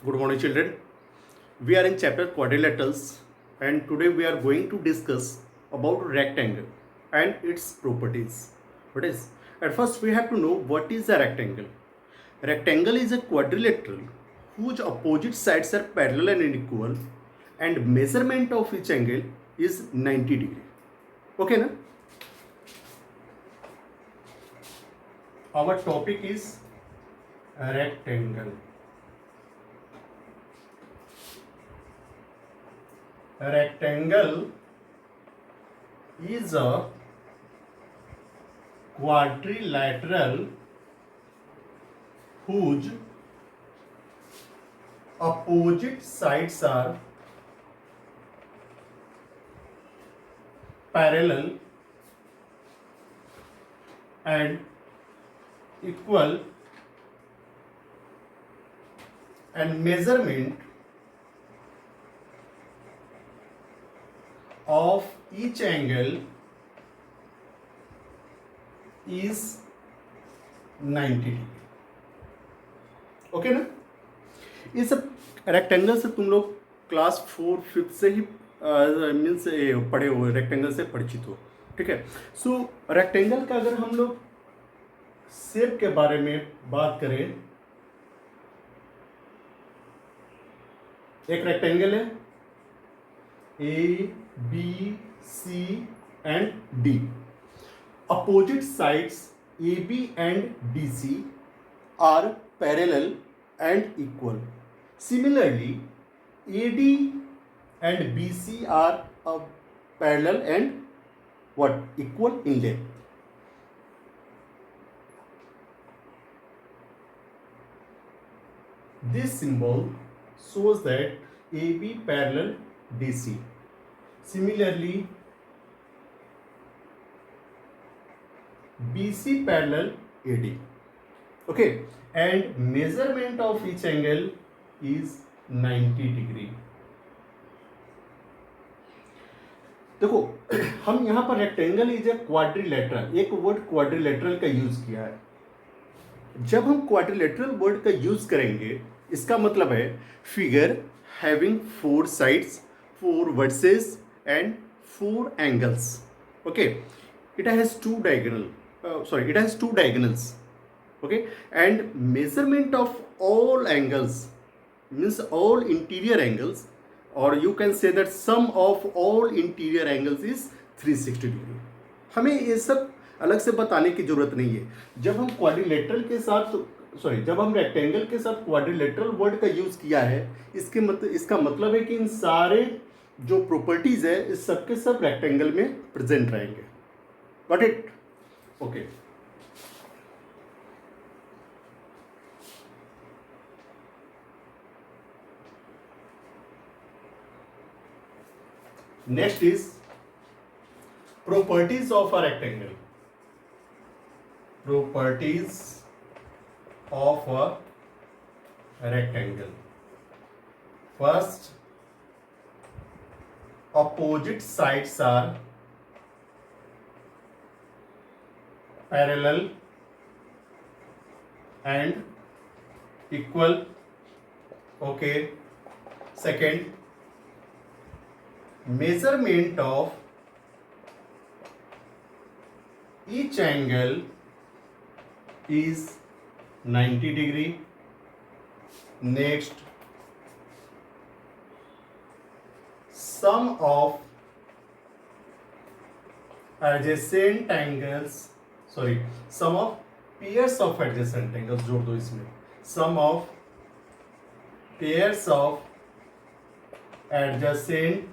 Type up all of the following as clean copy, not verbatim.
Good morning, children. We are in chapter quadrilaterals, and today we are going to discuss about rectangle and its properties. What is? At first, we have to know what is a rectangle. Rectangle is a quadrilateral whose opposite sides are parallel and unequal, and measurement of each angle is 90 degree. Okay, na? Our topic is a rectangle. A rectangle is a quadrilateral whose opposite sides are parallel and equal, and measurement of each angle is 90 degree. Okay ना? ये सब rectangle से तुम लोग class 4-5 से ही means पढ़े हुए, rectangle से परिचित हो. ठीक है. सो रेक्टेंगल का अगर हम लोग शेप के बारे में बात करें, एक रेक्टेंगल है A B C and D. Opposite sides A B and D C are parallel and equal. Similarly, AD and BC are parallel and what? Equal in length. This symbol shows that AB parallel DC. Similarly, BC parallel AD. Okay, and measurement of each angle is 90 degree. देखो, हम यहाँ पर rectangle is a quadrilateral, एक word quadrilateral का use किया है. जब हम क्वाड्रिलेटरल वर्ड का यूज करेंगे, इसका मतलब है figure having 4 sides, 4 versus and 4 angles. Okay, it has 2 diagonals. Okay, and measurement of all angles means all interior angles, or you can say that sum of all interior angles is 360 degree. हमें ये सब अलग से बताने की जरूरत नहीं है. जब हम क्वाड्रिलेटरल के साथ जब हम रेक्टेंगल के साथ क्वाड्रिलेटरल वर्ड का यूज किया है, इसका मतलब है कि इन सारे जो प्रॉपर्टीज है इस सब के सब रेक्टेंगल में प्रेजेंट रहेंगे. Got it? Okay. Next is properties of a rectangle. Properties of a rectangle. First, opposite sides are parallel and equal. Okay. Second, measurement of each angle is 90 degree. Next, sum of adjacent angles, sum of pairs of adjacent angles जोड़ दो इसमें. Sum of pairs of adjacent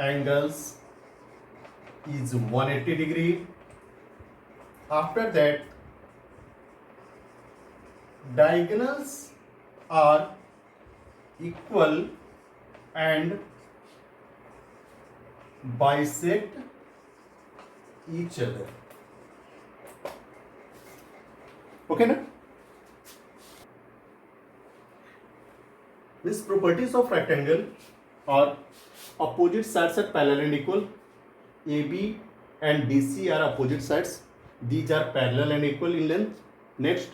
angles is 180 degree. After that, diagonals are equal and bisect each other. Okay, na? These properties of rectangle are opposite sides are parallel and equal. AB and DC are opposite sides. These are parallel and equal in length. Next,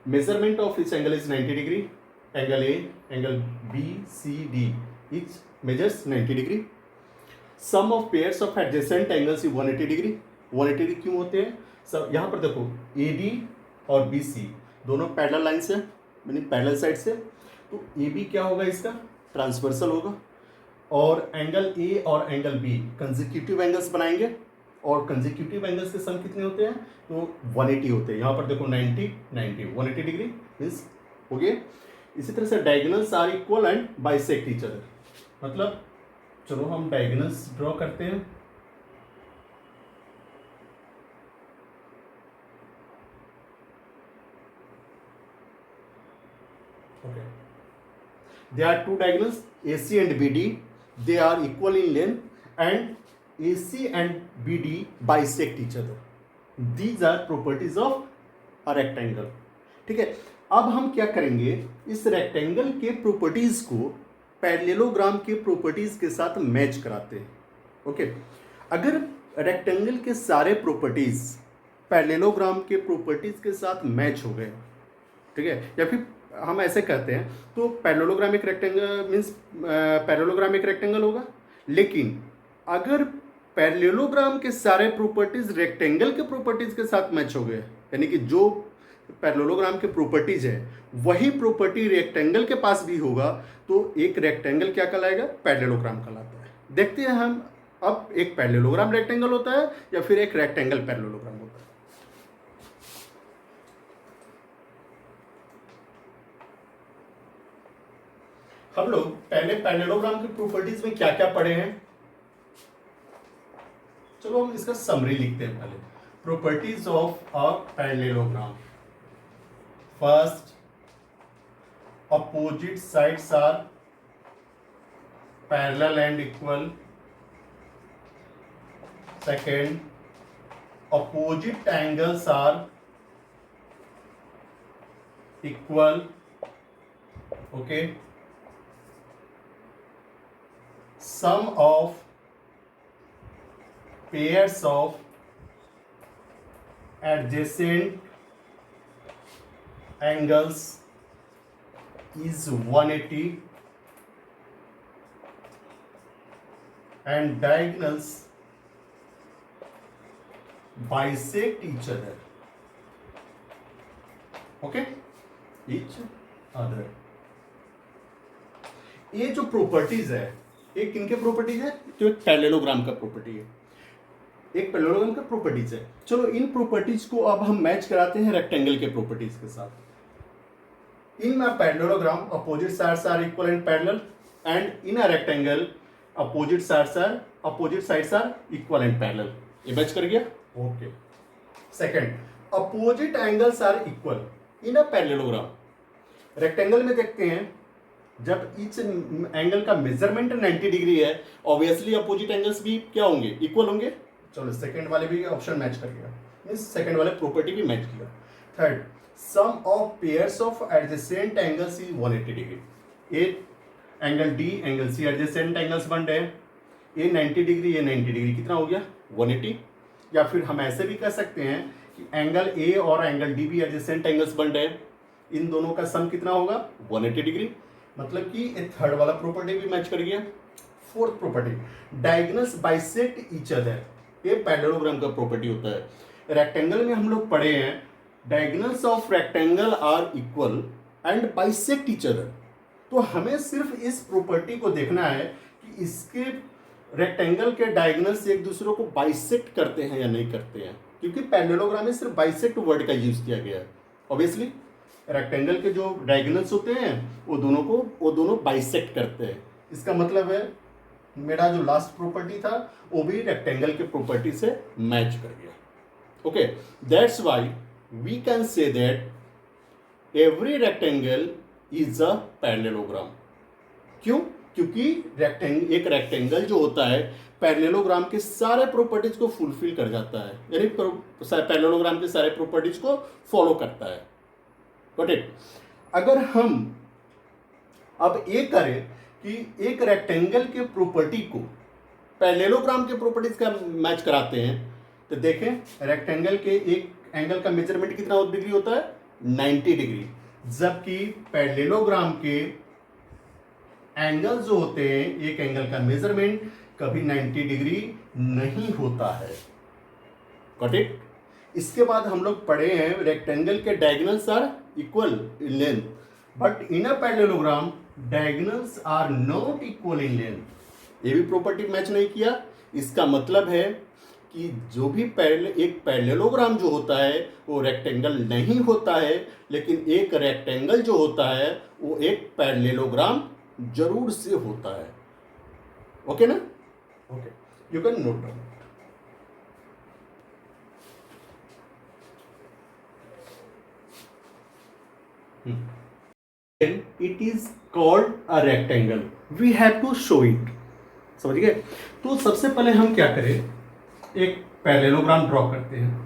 measurement of each angle is 90 degree. Angle A, angle B, C, D each measures 90 degree. Sum of pairs of adjacent angles 180 degree. 180 degree क्यों होते हैं? सब यहाँ पर देखो, A D और B C दोनों parallel line से, यानी पैरेलल साइड से, तो ए बी क्या होगा इसका? ट्रांसवर्सल होगा। और एंगल ए और एंगल बी कंसेक्यूटिव एंगल्स बनाएंगे, और कंसेक्यूटिव एंगल्स के सम कितने होते हैं? तो 180 होते हैं। यहाँ पर देखो 90 90 180 डिग्री मीन्स हो गया। इसी तरह से diagonals are equal and bisect each other. मतलब चलो हम डायगोनल्स ड्रॉ करते हैं। Okay, they are two diagonals AC and BD. They are equal in length and AC and BD bisect each other. These are properties of a rectangle. ठीक है, अब हम क्या करेंगे, इस रेक्टेंगल के प्रॉपर्टीज को पैरेललोग्राम के प्रॉपर्टीज के साथ मैच कराते हैं। ओके, अगर रेक्टेंगल के सारे प्रॉपर्टीज पैरेललोग्राम के प्रॉपर्टीज के साथ मैच हो गए, ठीक है, या फिर हम ऐसे कहते हैं, तो पैरेललोग्राम एक रेक्टेंगल मीन्स पैरेललोग्राम एक रेक्टेंगल होगा। लेकिन अगर पैरेललोग्राम के सारे प्रॉपर्टीज रेक्टेंगल के प्रॉपर्टीज के साथ मैच हो गए, यानी कि जो पैरेललोग्राम के प्रॉपर्टीज है वही प्रॉपर्टी रेक्टेंगल के पास भी होगा, तो एक रेक्टेंगल क्या कहलाएगा? पैरेललोग्राम कहलाता है। देखते हैं हम अब एक पैरेललोग्राम रेक्टेंगल होता है या फिर एक रेक्टेंगल पैरेललोग्राम होता है। हम लोग पहले पैरेललोग्राम की प्रॉपर्टीज में क्या क्या पढ़े हैं, चलो हम इसका समरी लिखते हैं पहले। Properties of a parallelogram. First, opposite sides are parallel and equal. Second, opposite angles are equal. Okay. Sum of pairs of adjacent angles is 180 and diagonals bisect each other. Okay, each other. ये जो properties है, एक किनके properties है? जो एक parallelogram का property है, एक पैरेललोग्राम का प्रॉपर्टीज है। चलो इन प्रॉपर्टीज को अब हम मैच कराते हैं रेक्टेंगल के प्रॉपर्टीज के साथ। In a parallelogram, opposite sides are equal and parallel, and in a rectangle, opposite sides are equal and parallel. ये मैच कर गया? Okay. Second, opposite angles are equal in a parallelogram. Rectangle में देखते हैं, जब etch angle का measurement 90 degree है, obviously opposite angles भी क्या होंगे? इक्वल होंगे। चलो सेकंड वाले भी ऑप्शन मैच कर गया, मीन्स सेकंड वाले प्रॉपर्टी भी मैच किया। Third, sum of pairs of adjacent angles is 180 degree. A angle D angle C adjacent angles बन रहे हैं, ए 90 डिग्री ये 90 डिग्री, कितना हो गया? 180। या फिर हम ऐसे भी कह सकते हैं कि एंगल ए और एंगल डी भी एडजेसेंट एंगल्स बन रहे हैं, इन दोनों का सम कितना होगा? 180 डिग्री। मतलब कि ये थर्ड वाला प्रॉपर्टी भी मैच कर गया। Fourth property, diagonals bisect each other. ये पैरेललोग्राम का प्रॉपर्टी होता है। रेक्टेंगल में हम लोग पढ़े हैं, diagonals of rectangle are equal and bisect each other. तो हमें सिर्फ इस प्रॉपर्टी को देखना है कि इसके रेक्टेंगल के डायगोनल्स एक दूसरे को बाइसेक्ट करते हैं या नहीं करते हैं, क्योंकि पैरेललोग्राम में सिर्फ बाइसेक्ट वर्ड का यूज किया गया है। ऑब्वियसली रेक्टेंगल के जो डायगोनल्स होते हैं वो दोनों बाइसेक्ट करते हैं। इसका मतलब है मेरा जो लास्ट प्रॉपर्टी था वो भी रेक्टेंगल के प्रॉपर्टी से मैच कर गया। Okay, that's why we can say that every rectangle is a parallelogram. क्यों? क्योंकि एक रेक्टेंगल जो होता है पैरेललोग्राम के सारे प्रॉपर्टीज को फुलफिल कर जाता है, यानी पैरेललोग्राम के सारे प्रॉपर्टीज को फॉलो करता है। Got it? अगर हम अब ये करें कि एक रेक्टेंगल के प्रॉपर्टी को पैरेललोग्राम के प्रॉपर्टीज का मैच कराते हैं, तो देखें रेक्टेंगल के एक एंगल का मेजरमेंट कितना डिग्री होता है? 90 डिग्री। जबकि पैरेललोग्राम के एंगल जो होते हैं, एक एंगल का मेजरमेंट कभी 90 डिग्री नहीं होता है। Got it? इसके बाद हम लोग पढ़े हैं रेक्टेंगल के diagonals are equal in length, but in a parallelogram diagonals are not equal in length. ये भी प्रॉपर्टी मैच नहीं किया। इसका मतलब है कि जो भी एक पैरेललोग्राम जो होता है वो रेक्टेंगल नहीं होता है, लेकिन एक रेक्टेंगल जो होता है वो एक पैरेललोग्राम जरूर से होता है। ओके ना? Okay, you can note down. It is called a rectangle. We have to show it. समझ गए? तो सबसे पहले हम क्या करें, एक पैरेललोग्राम ड्रॉ करते हैं।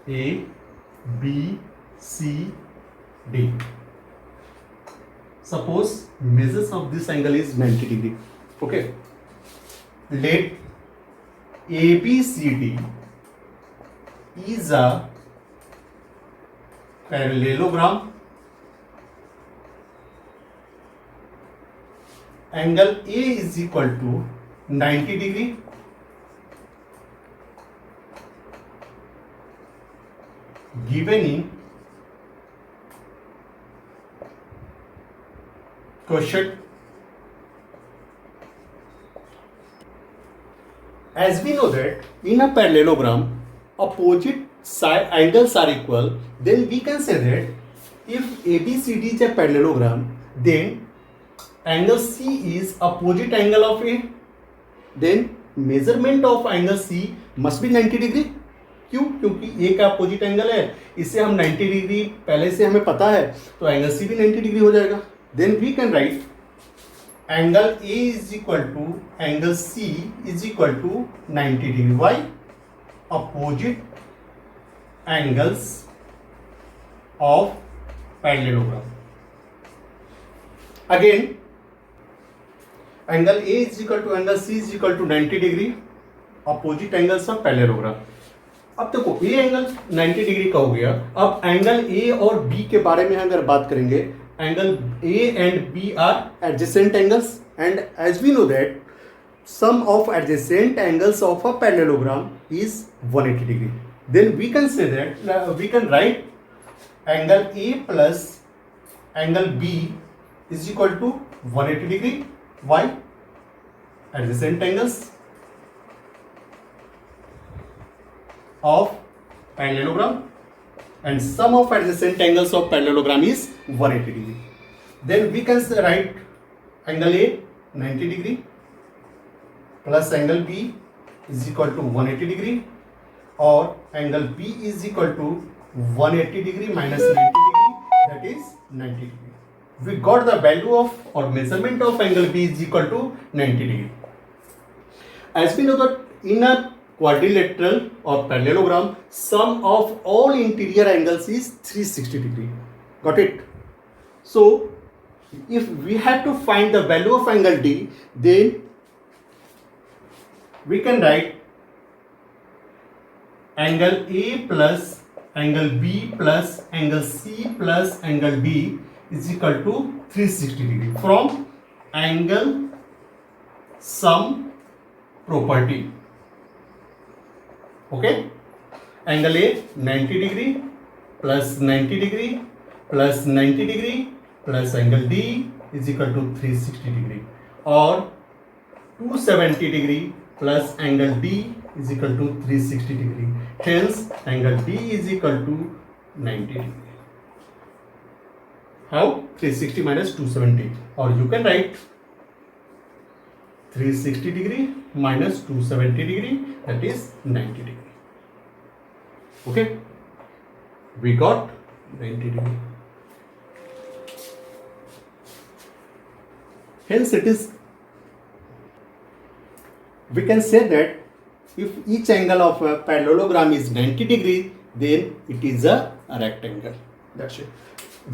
A, B, C, D. Suppose measures of this angle is 90 degree. Okay. Let ABCD is a parallelogram. Angle A is equal to 90 degree. Given in question. As we know that in a parallelogram, opposite side angles are equal, then we can say that if ABCD is a parallelogram, then angle C is opposite angle of A, then measurement of angle C must be 90 degree. क्यों? क्योंकि A का opposite angle है, इससे हम 90 degree पहले से हमें पता है, तो एंगल C भी 90 डिग्री हो जाएगा। Then we can write angle A is equal to angle C is equal to 90 degree. Why? Opposite angles of parallelogram. Again, angle A is equal to angle C is equal to 90 degree. Opposite angles of parallelogram. अब देखो ये angle 90 degree का हो गया। अब angle A और B के बारे में अगर बात करेंगे, angle A and B are adjacent angles, and as we know that sum of adjacent angles of a parallelogram is 180 degree. Then we can say that we can write angle A plus angle B is equal to 180 degree. Why? Adjacent angles of parallelogram and sum of adjacent angles of parallelogram is 180 degree. Then we can write angle A 90 degree plus angle B is equal to 180 degree, or angle B is equal to 180 degree minus 90 degree, that is 90 degree. We got the value of or measurement of angle B is equal to 90 degree. As we know that in a quadrilateral or parallelogram, sum of all interior angles is 360 degree. Got it? So if we have to find the value of angle D, then we can write angle A plus angle B plus angle C plus angle D is equal to 360 degree from angle sum property. Okay, angle A 90 degree plus 90 degree plus 90 degree plus angle D is equal to 360 degree, or 270 degree plus angle D is equal to 360 degree. Hence angle D is equal to 90 degree. How? 360 minus 270, or you can write 360 degree minus 270 degree, that is 90 degree. Okay, we got 90 degree. Hence it is, we can say that if each angle of a parallelogram is 90 degree, then it is a rectangle. That's it.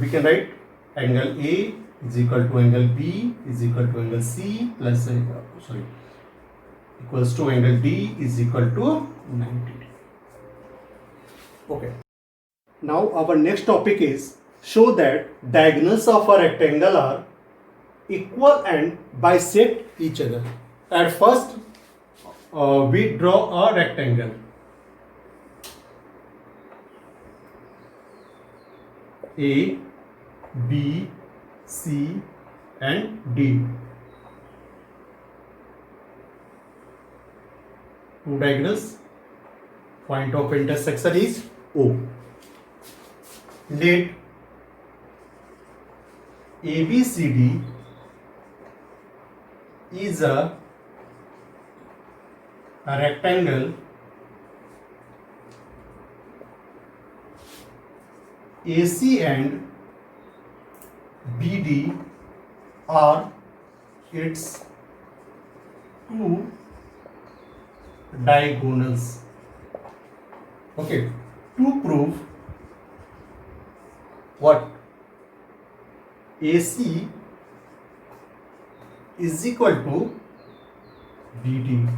We can write angle A is equal to angle B is equal to angle C plus equals to angle D is equal to 90 degree. Okay. Now our next topic is show that diagonals of a rectangle are equal and bisect each other. At first, we draw a rectangle. A, B, C and D. Two diagonals. Point of intersection is O. Let ABCD is a rectangle AC and BD are its two diagonals. Okay, to prove what AC is equal to BD.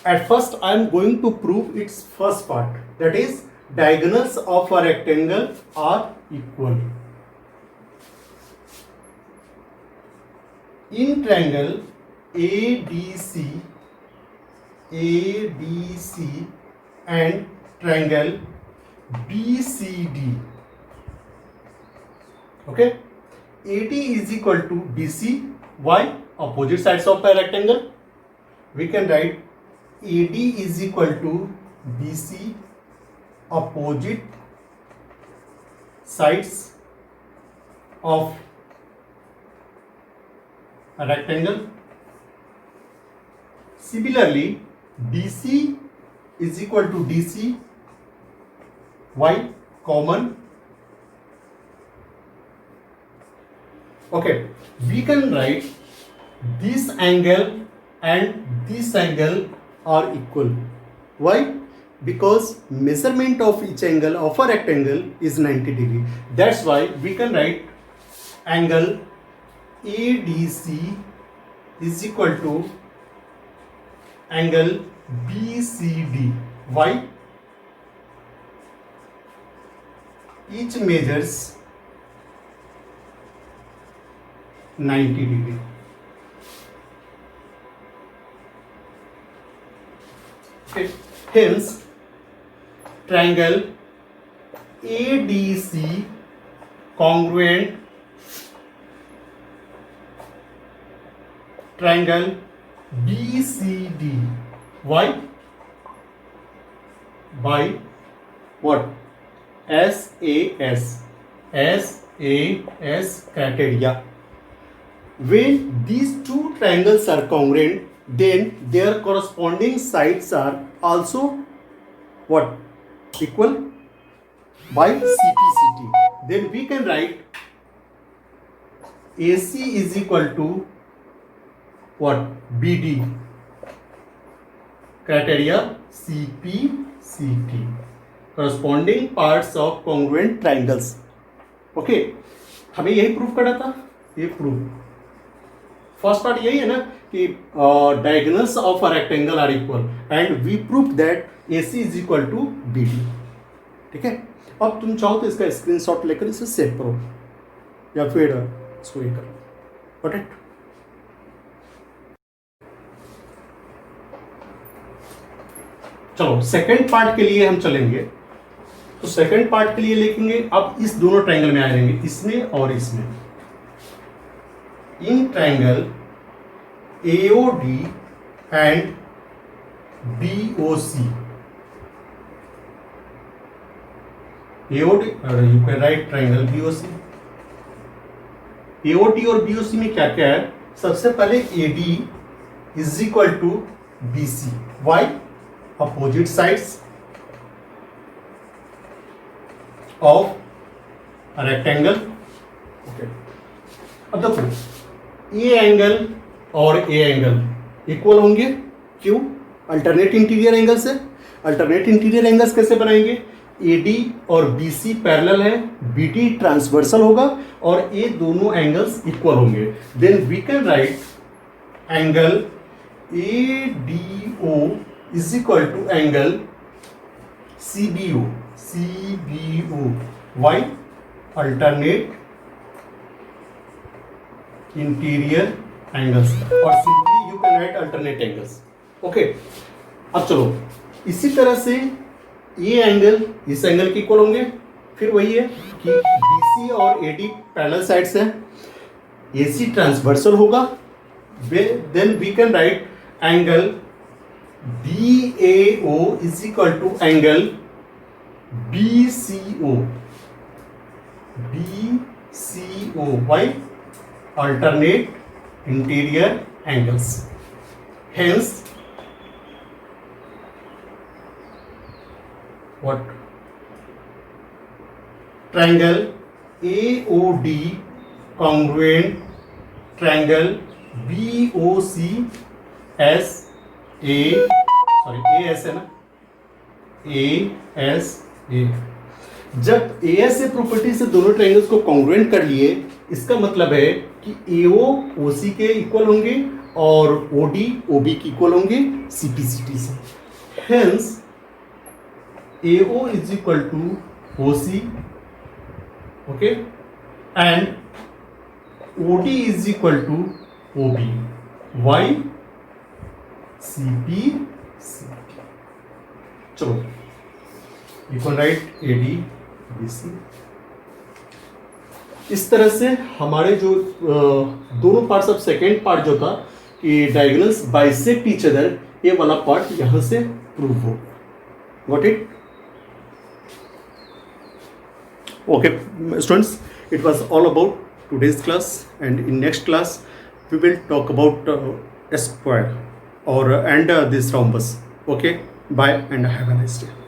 At first I am going to prove its first part, that is diagonals of a rectangle are equal. In triangle ADC and triangle BCD, okay, AD is equal to BC. Why? Opposite sides of a rectangle. We can write AD is equal to BC, opposite sides of a rectangle. Similarly, DC is equal to DC. Why? Common. Okay, we can write this angle and this angle are equal. Why? Because measurement of each angle of a rectangle is 90 degree. That's why we can write angle ADC is equal to angle BCD. Why? Each measures 90 degree. Okay. Hence, triangle ADC congruent triangle BCD. Why? By what? SAS criteria. When these two triangles are congruent, then their corresponding sides are also what? Equal by CPCT. Then we can write AC is equal to what? BD criteria CPCT, corresponding parts of congruent triangles. Okay, हमें यही proof करना था. ये proof first part यही है ना कि diagonals of a rectangle are equal and we prove that AC is equal to BD. ठीक है, अब तुम चाहो तो इसका स्क्रीनशॉट लेकर इसे सेव करो या फिर इसको ये करो. Got it? चलो सेकंड पार्ट के लिए हम चलेंगे. तो सेकंड पार्ट के लिए लिखेंगे, अब इस दोनों ट्रायंगल में आ जाएंगे, इसमें और इसमें. In triangle AOD and BOC, AOD you can write triangle BOC. AOD और BOC में क्या क्या है? सबसे पहले AD is equal to BC. Why? opposite sides of a rectangle. Okay. अब देखो ए एंगल और ए एंगल इक्वल होंगे. क्यों? अल्टरनेट इंटीरियर एंगल से. अल्टरनेट इंटीरियर एंगल्स कैसे बनाएंगे? AD और BC पैरेलल है, BD ट्रांसवर्सल होगा और ये दोनों एंगल्स इक्वल होंगे. Then we can write angle ADO is equal to angle CBO. CBO. Why? Alternate interior angles, or simply you can write alternate angles. Okay. अब चलो इसी तरह से ये एंगल इस एंगल के इक्वल होंगे. फिर वही है कि BC और AD पैरेलल साइड्स है, AC ट्रांसवर्सल होगा. Then we can write angle BAO is equal to angle BCO. BCO. Why? Alternate interior angles. Hence, what? Triangle AOD congruent triangle BOC as AS है ना, ASA. जब ASA property से दोनों triangles को congruent कर लिए, इसका मतलब है कि AO OC के इक्वल होंगे और OD OB के इक्वल होंगे CPCT से. Hence AO is equal to OC, okay, and OD is equal to OB. Why? CPCT. चलो, you can write AD BC. इस तरह से हमारे जो दोनों पार्ट्स ऑफ सेकेंड पार्ट जो था कि डायगोनल्स बाइसेक्ट ईच अदर, ये वाला पार्ट यहाँ से प्रूव हो. Got it? Okay, students, it was all about today's class, and in next class we will talk about a square or and this rhombus. Okay, bye and have a nice day.